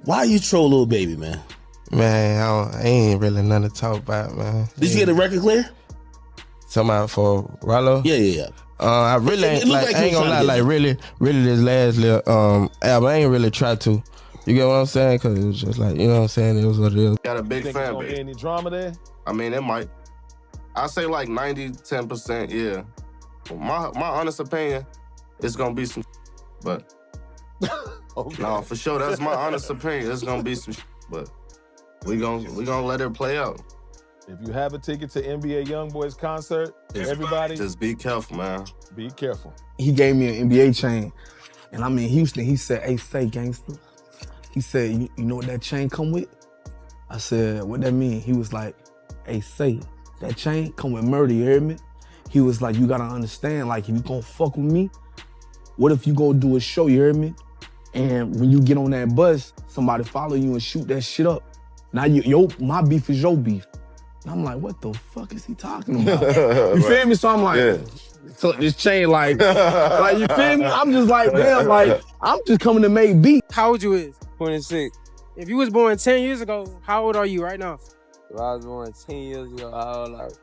Why you troll Lil Baby, man? Man, I ain't really nothing to talk about, man. Did you get the record clear? Somebody for Rollo? Yeah. I really ain't like I ain't gonna lie, like really this last little album, I ain't really tried to. You get what I'm saying? Cause it was just like, you know what I'm saying? It was what it is. Got a big fan base. Any drama there? I mean, it might. I say like 90-10%, yeah. My honest opinion, it's gonna be some, but Okay. no, for sure. That's my honest opinion. It's gonna be some, but we gonna let it play out. If you have a ticket to NBA YoungBoy's concert, everybody just be careful, man. Be careful. He gave me an NBA chain, and I'm in Houston. He said, "Hey, say gangster." He said, "You know what that chain come with?" I said, "What that mean?" He was like, "Hey, say that chain come with murder. You hear me?" He was like, "You gotta understand, like if you gonna fuck with me, what if you go do a show? You hear me? And when you get on that bus, somebody follow you and shoot that shit up. Now my beef is your beef." And I'm like, what the fuck is he talking about? You feel me? So I'm like, so this chain like you feel me? I'm just like, damn, like, I'm just coming to make beat. How old you is? 26. If you was born 10 years ago, how old are you right now? If I was born 10 years ago, how old are you?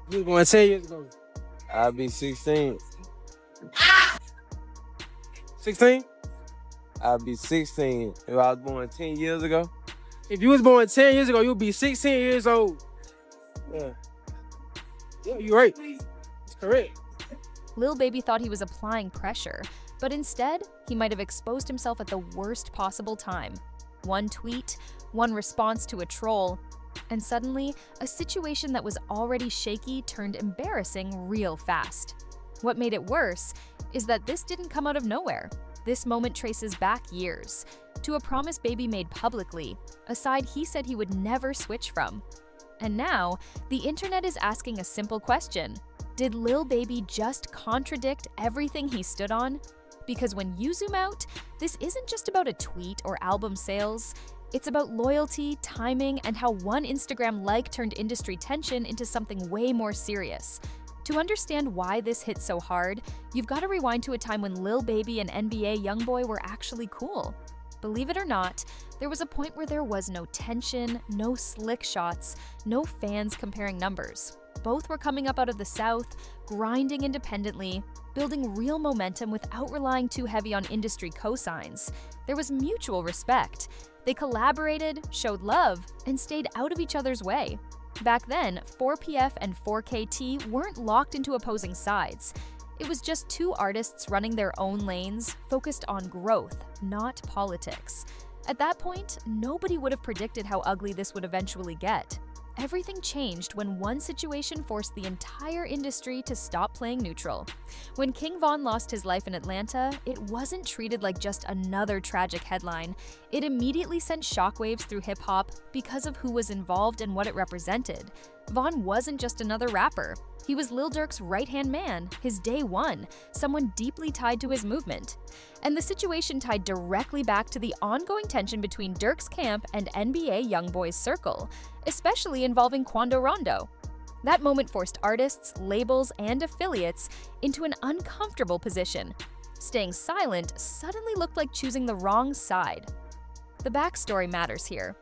You was born 10 years ago. I'd be 16. 16? I'd be 16 if I was born 10 years ago. If you was born 10 years ago, you'd be 16 years old. Yeah, you're right. It's correct. Lil Baby thought he was applying pressure, but instead, he might have exposed himself at the worst possible time. One tweet, one response to a troll, and suddenly, a situation that was already shaky turned embarrassing real fast. What made it worse is that this didn't come out of nowhere. This moment traces back years, to a promise Baby made publicly, a side he said he would never switch from. And now, the internet is asking a simple question. Did Lil Baby just contradict everything he stood on? Because when you zoom out, this isn't just about a tweet or album sales. It's about loyalty, timing, and how one Instagram like turned industry tension into something way more serious. To understand why this hit so hard, you've got to rewind to a time when Lil Baby and NBA YoungBoy were actually cool. Believe it or not, there was a point where there was no tension, no slick shots, no fans comparing numbers. Both were coming up out of the South, grinding independently, building real momentum without relying too heavy on industry cosigns. There was mutual respect. They collaborated, showed love, and stayed out of each other's way. Back then, 4PF and 4KT weren't locked into opposing sides. It was just two artists running their own lanes, focused on growth, not politics. At that point, nobody would have predicted how ugly this would eventually get. Everything changed when one situation forced the entire industry to stop playing neutral. When King Von lost his life in Atlanta, it wasn't treated like just another tragic headline. It immediately sent shockwaves through hip-hop because of who was involved and what it represented. Von wasn't just another rapper. He was Lil Durk's right-hand man, his day one, someone deeply tied to his movement. And the situation tied directly back to the ongoing tension between Durk's camp and NBA YoungBoy's circle, especially involving Quando Rondo. That moment forced artists, labels, and affiliates into an uncomfortable position. Staying silent suddenly looked like choosing the wrong side. The backstory matters here.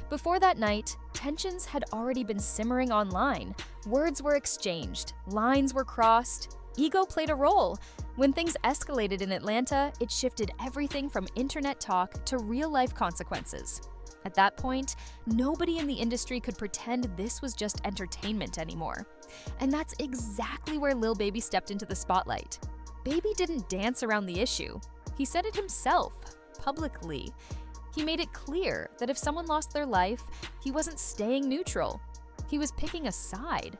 Before that night, tensions had already been simmering online. Words were exchanged, lines were crossed, ego played a role. When things escalated in Atlanta, it shifted everything from internet talk to real-life consequences. At that point, nobody in the industry could pretend this was just entertainment anymore. And that's exactly where Lil Baby stepped into the spotlight. Baby didn't dance around the issue. He said it himself, publicly. He made it clear that if someone lost their life, he wasn't staying neutral. He was picking a side.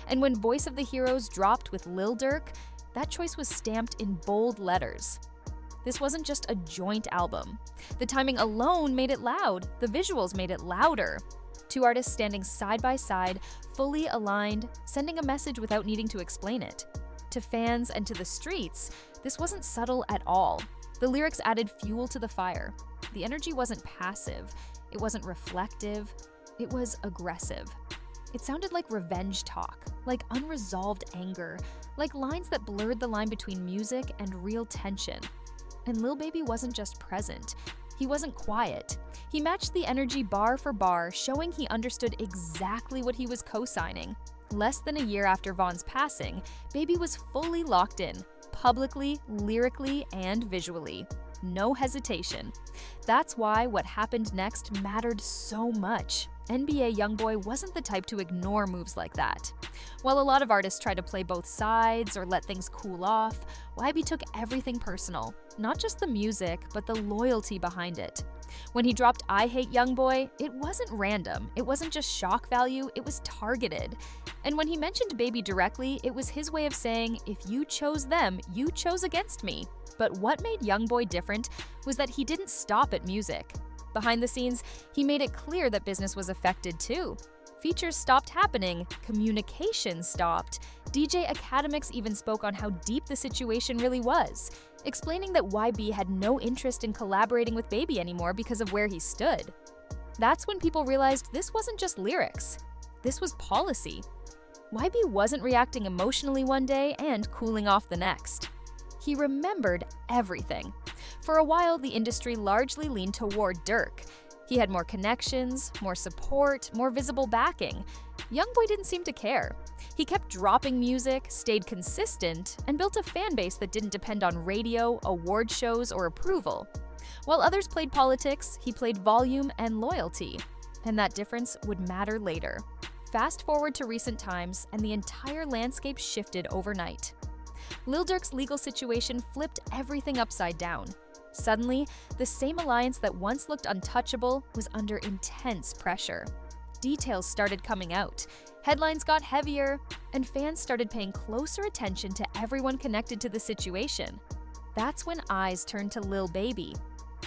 And when Voice of the Heroes dropped with Lil Durk, that choice was stamped in bold letters. This wasn't just a joint album. The timing alone made it loud. The visuals made it louder. Two artists standing side by side, fully aligned, sending a message without needing to explain it. To fans and to the streets, this wasn't subtle at all. The lyrics added fuel to the fire. The energy wasn't passive. It wasn't reflective. It was aggressive. It sounded like revenge talk, like unresolved anger, like lines that blurred the line between music and real tension. And Lil Baby wasn't just present. he wasn't quiet. He matched the energy bar for bar, showing he understood exactly what he was co-signing. Less than a year after Vaughn's passing, Baby was fully locked in, publicly, lyrically, and visually. No hesitation. That's why what happened next mattered so much. NBA YoungBoy wasn't the type to ignore moves like that. While a lot of artists try to play both sides or let things cool off, YB took everything personal. Not just the music, but the loyalty behind it. When he dropped I Hate YoungBoy, it wasn't random. It wasn't just shock value, it was targeted. And when he mentioned Baby directly, it was his way of saying, if you chose them, you chose against me. But what made YoungBoy different was that he didn't stop at music. Behind the scenes, he made it clear that business was affected too. Features stopped happening, communication stopped. DJ Academics even spoke on how deep the situation really was, explaining that YB had no interest in collaborating with Baby anymore because of where he stood. That's when people realized this wasn't just lyrics. This was policy. YB wasn't reacting emotionally one day and cooling off the next. He remembered everything. For a while, the industry largely leaned toward Dirk. He had more connections, more support, more visible backing. YoungBoy didn't seem to care. He kept dropping music, stayed consistent, and built a fan base that didn't depend on radio, award shows, or approval. While others played politics, he played volume and loyalty. And that difference would matter later. Fast forward to recent times, and the entire landscape shifted overnight. Lil Durk's legal situation flipped everything upside down. Suddenly, the same alliance that once looked untouchable was under intense pressure. Details started coming out, headlines got heavier, and fans started paying closer attention to everyone connected to the situation. That's when eyes turned to Lil Baby.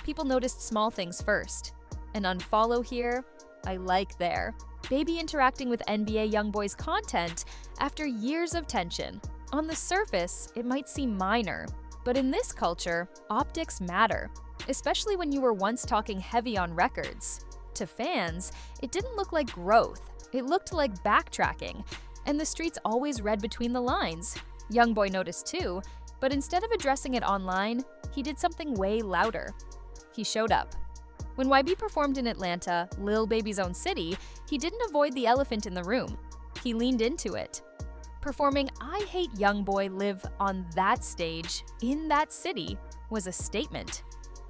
People noticed small things first. An unfollow here, I like there. Baby interacting with NBA YoungBoy's content after years of tension. On the surface, it might seem minor, but in this culture, optics matter, especially when you were once talking heavy on records. To fans, it didn't look like growth, it looked like backtracking, and the streets always read between the lines. YoungBoy noticed too, but instead of addressing it online, he did something way louder. He showed up. When YB performed in Atlanta, Lil Baby's own city, he didn't avoid the elephant in the room. He leaned into it. Performing I Hate YoungBoy live on that stage, in that city, was a statement.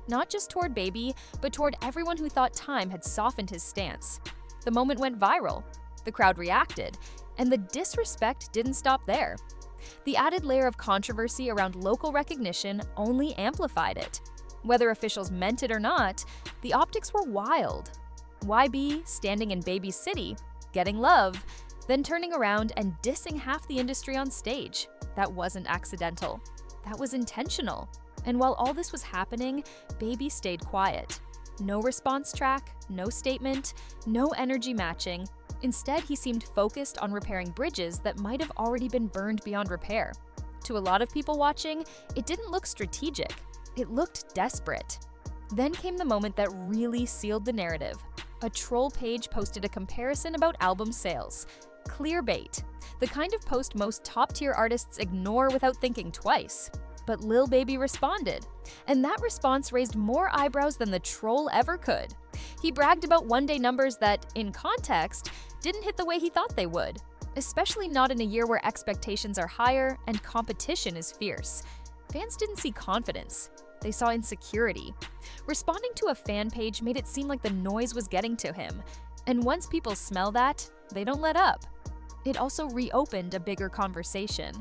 Not just toward Baby, but toward everyone who thought time had softened his stance. The moment went viral. The crowd reacted, and the disrespect didn't stop there. The added layer of controversy around local recognition only amplified it. Whether officials meant it or not, the optics were wild. YB standing in Baby's city, getting love, then turning around and dissing half the industry on stage. That wasn't accidental. That was intentional. And while all this was happening, Baby stayed quiet. No response track, no statement, no energy matching. Instead, he seemed focused on repairing bridges that might have already been burned beyond repair. To a lot of people watching, it didn't look strategic. It looked desperate. Then came the moment that really sealed the narrative. A troll page posted a comparison about album sales. Clear bait. The kind of post most top-tier artists ignore without thinking twice. But Lil Baby responded, and that response raised more eyebrows than the troll ever could. He bragged about one-day numbers that, in context, didn't hit the way he thought they would, especially not in a year where expectations are higher and competition is fierce. Fans didn't see confidence. They saw insecurity. Responding to a fan page made it seem like the noise was getting to him, and once people smell that, they don't let up. It also reopened a bigger conversation.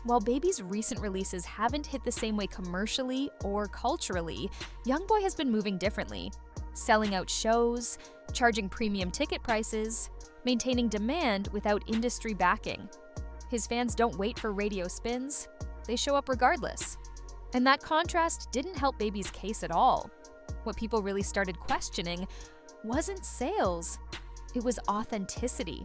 While Baby's recent releases haven't hit the same way commercially or culturally, YoungBoy has been moving differently. Selling out shows, charging premium ticket prices, maintaining demand without industry backing. His fans don't wait for radio spins, they show up regardless. And that contrast didn't help Baby's case at all. What people really started questioning wasn't sales, it was authenticity.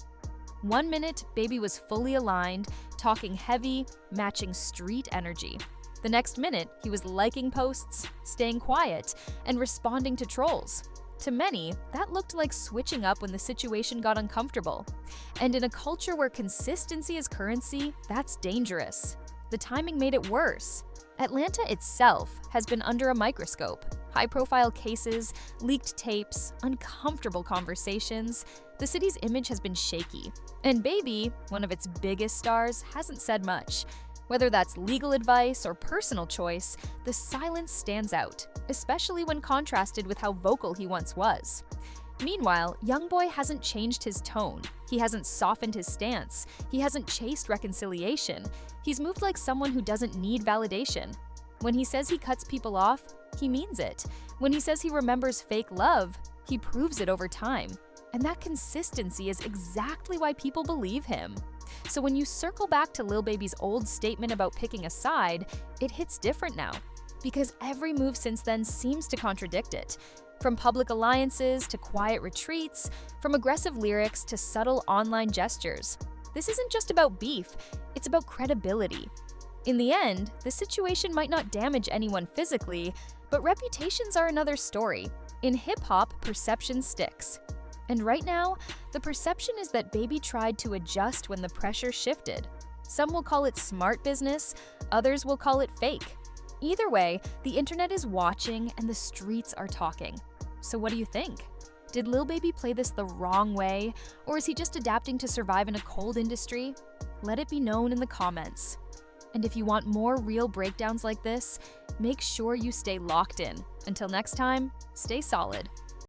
1 minute, Baby was fully aligned, talking heavy, matching street energy. The next minute, he was liking posts, staying quiet, and responding to trolls. To many, that looked like switching up when the situation got uncomfortable. And in a culture where consistency is currency, that's dangerous. The timing made it worse. Atlanta itself has been under a microscope. High-profile cases, leaked tapes, uncomfortable conversations. The city's image has been shaky. And Baby, one of its biggest stars, hasn't said much. Whether that's legal advice or personal choice, the silence stands out, especially when contrasted with how vocal he once was. Meanwhile, YoungBoy hasn't changed his tone. He hasn't softened his stance. He hasn't chased reconciliation. He's moved like someone who doesn't need validation. When he says he cuts people off, he means it. When he says he remembers fake love, he proves it over time. And that consistency is exactly why people believe him. So when you circle back to Lil Baby's old statement about picking a side, it hits different now. Because every move since then seems to contradict it. From public alliances to quiet retreats, from aggressive lyrics to subtle online gestures. This isn't just about beef, it's about credibility. In the end, the situation might not damage anyone physically, but reputations are another story. In hip-hop, perception sticks. And right now, the perception is that Baby tried to adjust when the pressure shifted. Some will call it smart business, others will call it fake. Either way, the internet is watching and the streets are talking. So what do you think? Did Lil Baby play this the wrong way, or is he just adapting to survive in a cold industry? Let it be known in the comments. And if you want more real breakdowns like this, make sure you stay locked in. Until next time, stay solid.